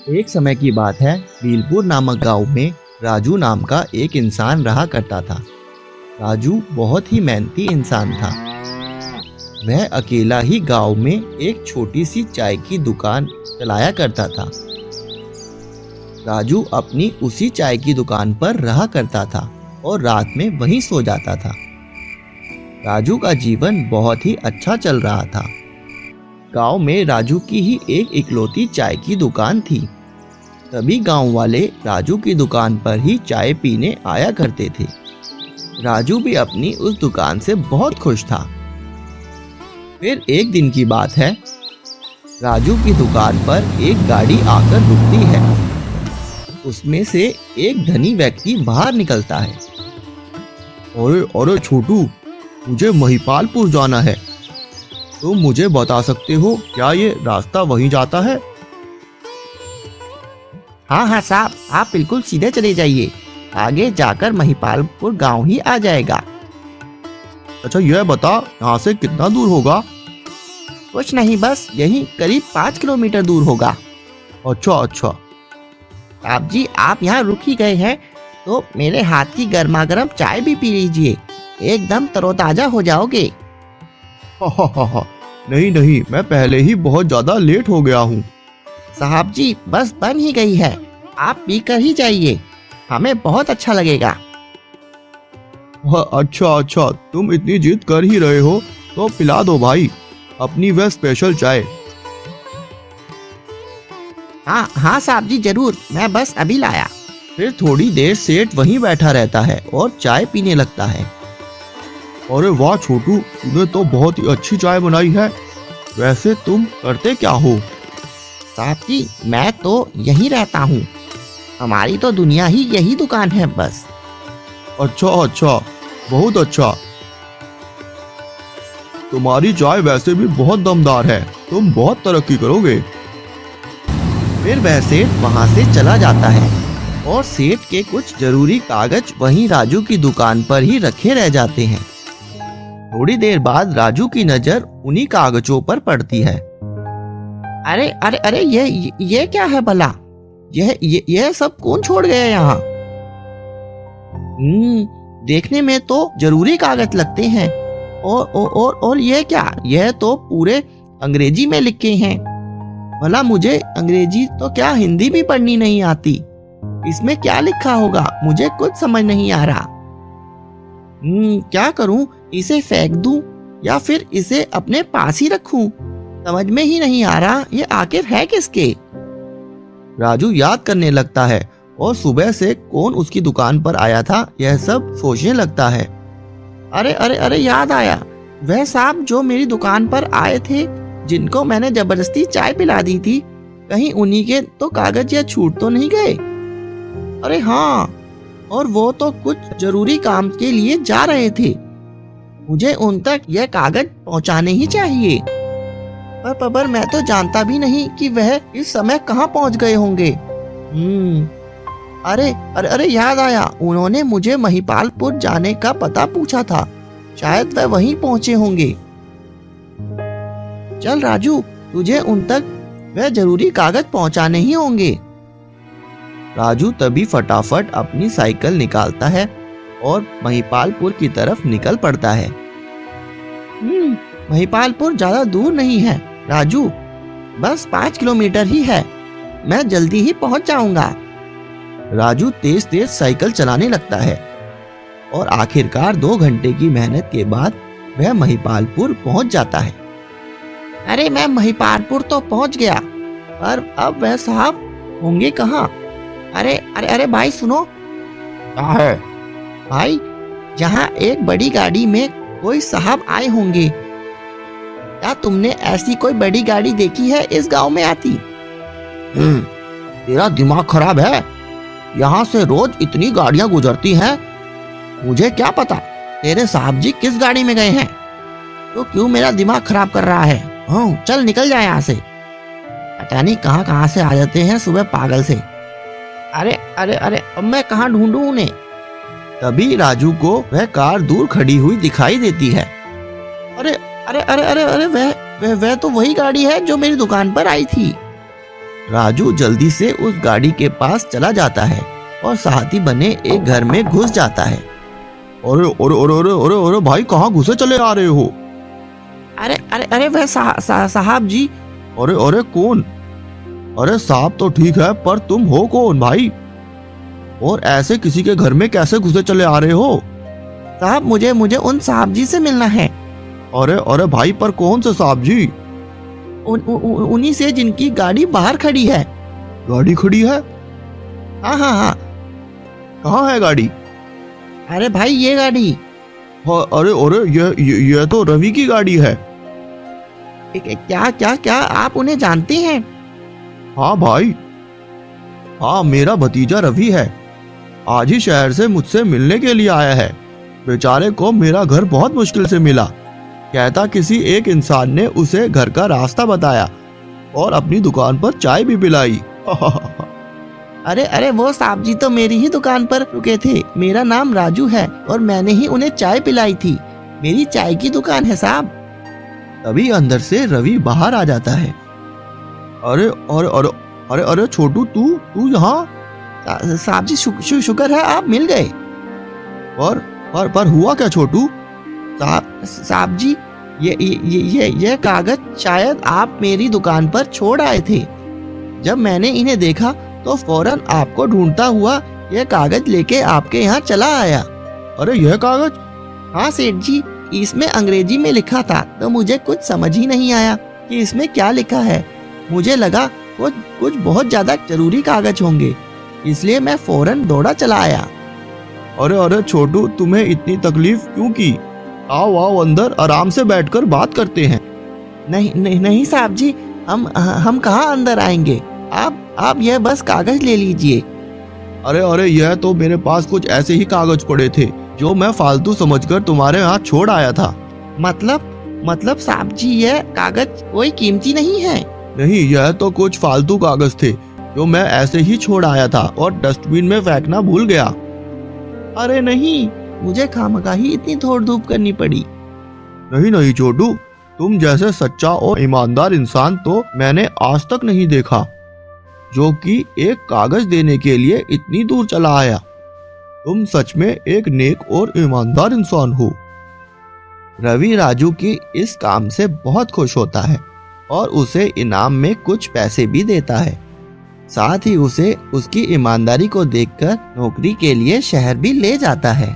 एक समय की बात है, बीलपुर नामक गांव में राजू नाम का एक इंसान रहा करता था। राजू बहुत ही मेहनती इंसान था। वह अकेला ही गांव में एक छोटी सी चाय की दुकान चलाया करता था। राजू अपनी उसी चाय की दुकान पर रहा करता था और रात में वहीं सो जाता था। राजू का जीवन बहुत ही अच्छा चल रहा था। गांव में राजू की ही एक इकलौती चाय की दुकान थी। सभी गांव वाले राजू की दुकान पर ही चाय पीने आया करते थे। राजू भी अपनी उस दुकान से बहुत खुश था। फिर एक दिन की बात है, राजू की दुकान पर एक गाड़ी आकर रुकती है। उसमें से एक धनी व्यक्ति बाहर निकलता है। अरे अरे छोटू, मुझे महिपालपुर जाना है। तुम मुझे बता सकते हो क्या ये रास्ता वहीं जाता है? हाँ साहब, आप बिल्कुल सीधे चले जाइए। आगे जाकर महिपालपुर गांव ही आ जाएगा। अच्छा यह बता, यहाँ से कितना दूर होगा? कुछ नहीं, बस यही करीब 5 किलोमीटर दूर होगा। अच्छा अच्छा। साहब जी, आप यहाँ रुक ही गए हैं तो मेरे हाथ की गर्मा गर्म चाय भी पी लीजिए, एकदम तरोताजा हो जाओगे। हा। नहीं नहीं, मैं पहले ही बहुत ज्यादा लेट हो गया हूँ। साहब जी, बस बन ही गई है, आप पी कर ही जाइए, हमें बहुत अच्छा लगेगा। अच्छा, तुम इतनी जिद कर ही रहे हो तो पिला दो भाई अपनी वह स्पेशल चाय। हाँ साहब जी, जरूर, मैं बस अभी लाया। फिर थोड़ी देर सेठ वहीं बैठा रहता है और चाय पीने लगता है। अरे वाह छोटू, तूने तो बहुत ही अच्छी चाय बनाई है। वैसे तुम करते क्या हो? साहब जी, मैं तो यहीं रहता हूँ, हमारी तो दुनिया ही यही दुकान है बस। अच्छा, बहुत अच्छा। तुम्हारी चाय वैसे भी बहुत दमदार है, तुम बहुत तरक्की करोगे। फिर वह सेठ वहां से चला जाता है और सेठ के कुछ जरूरी कागज वहीं राजू की दुकान पर ही रखे रह जाते हैं। थोड़ी देर बाद राजू की नजर उन्हीं कागजों पर पड़ती है। अरे ये क्या है भला? यह सब कौन छोड़ गया यहाँ? देखने में तो जरूरी कागज लगते हैं। और ये क्या? यह तो पूरे अंग्रेजी में लिखे हैं। भला मुझे अंग्रेजी तो क्या, हिंदी भी पढ़नी नहीं आती। इसमें क्या लिखा होगा, मुझे कुछ समझ नहीं आ रहा। क्या करूं? इसे फेंक दूं या फिर इसे अपने पास ही रखूं? समझ में ही नहीं आ रहा, ये आखिर है किसके? राजू याद करने लगता है और सुबह से कौन उसकी दुकान पर आया था यह सब सोचने लगता है। अरे याद आया, वह साहब जो मेरी दुकान पर आए थे, जिनको मैंने जबरदस्ती चाय पिला दी थी, कहीं उन्हीं के तो कागज या छूट तो नहीं गए? अरे हाँ, और वो तो कुछ जरूरी काम के लिए जा रहे थे, मुझे उन तक यह कागज पहुंचाने ही चाहिए। पर मैं तो जानता भी नहीं कि वह इस समय कहाँ पहुंच गए होंगे। अरे याद आया, उन्होंने मुझे महिपालपुर जाने का पता पूछा था, शायद वह वहीं पहुंचे होंगे। चल राजू, तुझे उन तक वह जरूरी कागज पहुंचाने ही होंगे। राजू तभी फटाफट अपनी साइकिल निकालता है और महिपालपुर की तरफ निकल पड़ता है। महिपालपुर ज्यादा दूर नहीं है राजू, बस 5 किलोमीटर ही है, मैं जल्दी ही पहुंच जाऊंगा। राजू तेज साइकिल चलाने लगता है और आखिरकार 2 घंटे की मेहनत के बाद वह महिपालपुर पहुंच जाता है। अरे मैं महिपालपुर तो पहुंच गया, पर अब वह साहब होंगे कहाँ? अरे भाई सुनो। क्या है? भाई, यहाँ एक बड़ी गाड़ी में कोई साहब आए होंगे। क्या तुमने ऐसी कोई बड़ी गाड़ी देखी है इस गांव में आती? तेरा दिमाग खराब है? यहाँ से रोज इतनी गाड़ियां गुजरती हैं, मुझे क्या पता तेरे साहब जी किस गाड़ी में गए हैं। तो क्यों मेरा दिमाग खराब कर रहा है? चल निकल जाए यहाँ से। पता नहीं कहाँ से आ जाते हैं सुबह पागल से। अरे अब मैं कहाँ ढूंढूं उन्हें? तभी राजू को वह कार दूर खड़ी हुई दिखाई देती है। अरे वह तो वही गाड़ी है जो मेरी दुकान पर आई थी। राजू जल्दी से उस गाड़ी के पास चला जाता है और साथी बने एक घर में घुस जाता है। अरे अरे अरे अरे अरे अरे भाई, कहाँ घुसे चले आ रहे हो? अरे अरे अरे वह साहब जी। अरे अरे कौन? अरे साहब तो ठीक है, पर तुम हो कौन भाई? और ऐसे किसी के घर में कैसे घुसे चले आ रहे हो? साहब मुझे उन साहब जी से मिलना है। अरे अरे भाई, पर कौन से साहब जी? उन्हीं से जिनकी गाड़ी बाहर खड़ी है। गाड़ी खड़ी है? हाँ हाँ हाँ। कहाँ है गाड़ी? अरे भाई ये गाड़ी। हाँ, अरे अरे ये तो रवि की गाड़ी है। क्या क्या क्या आप उन्हें जानते हैं? हाँ भाई, हाँ मेरा भतीजा रवि है। आज ही शहर से मुझसे मिलने के लिए आया है। बेचारे को मेरा घर बहुत मुश्किल से मिला। कहता किसी एक इंसान ने उसे घर का रास्ता बताया और अपनी दुकान पर चाय भी पिलाई। अरे अरे वो साहब जी तो मेरी ही दुकान पर रुके थे। मेरा नाम राजू है और मैंने ही उन्हें चाय पिलाई थी। मेरी चाय की दुकान है साहब। तभी अंदर से रवि बाहर आ जाता है। अरे अरे अरे अरे अरे छोटू, तू यहाँ? साहब जी शुक्र है आप मिल गए। पर हुआ क्या छोटू? साहब जी ये कागज शायद आप मेरी दुकान पर छोड़ आए थे। जब मैंने इन्हें देखा तो फौरन आपको ढूंढता हुआ यह कागज लेके आपके यहाँ चला आया। अरे यह कागज? हाँ सेठ जी, इसमें अंग्रेजी में लिखा था तो मुझे कुछ समझ ही नहीं आया कि इसमें क्या लिखा है। मुझे लगा कुछ बहुत ज्यादा जरूरी कागज होंगे, इसलिए मैं फौरन दौड़ा चला आया। अरे अरे छोटू, तुम्हें इतनी तकलीफ क्यों की? आओ आओ अंदर आराम से बैठकर बात करते हैं। नहीं साहब जी, हम कहाँ अंदर आएंगे। आप यह बस कागज ले लीजिए। अरे अरे यह तो मेरे पास कुछ ऐसे ही कागज पड़े थे जो मैं फालतू समझकर तुम्हारे यहाँ छोड़ आया था। मतलब साहब जी यह कागज कोई कीमती नहीं है। नहीं, यह तो कुछ फालतू कागज थे जो मैं ऐसे ही छोड़ आया था और डस्टबिन में फेंकना भूल गया। अरे नहीं, मुझे खामखाही इतनी दौड़ धूप करनी पड़ी। नहीं छोटू, तुम जैसे सच्चा और ईमानदार इंसान तो मैंने आज तक नहीं देखा, जो कि एक कागज देने के लिए इतनी दूर चला आया। तुम सच में एक नेक और ईमानदार इंसान हो। रवि राजू की इस काम से बहुत खुश होता है और उसे इनाम में कुछ पैसे भी देता है। साथ ही उसे उसकी ईमानदारी को देखकर नौकरी के लिए शहर भी ले जाता है।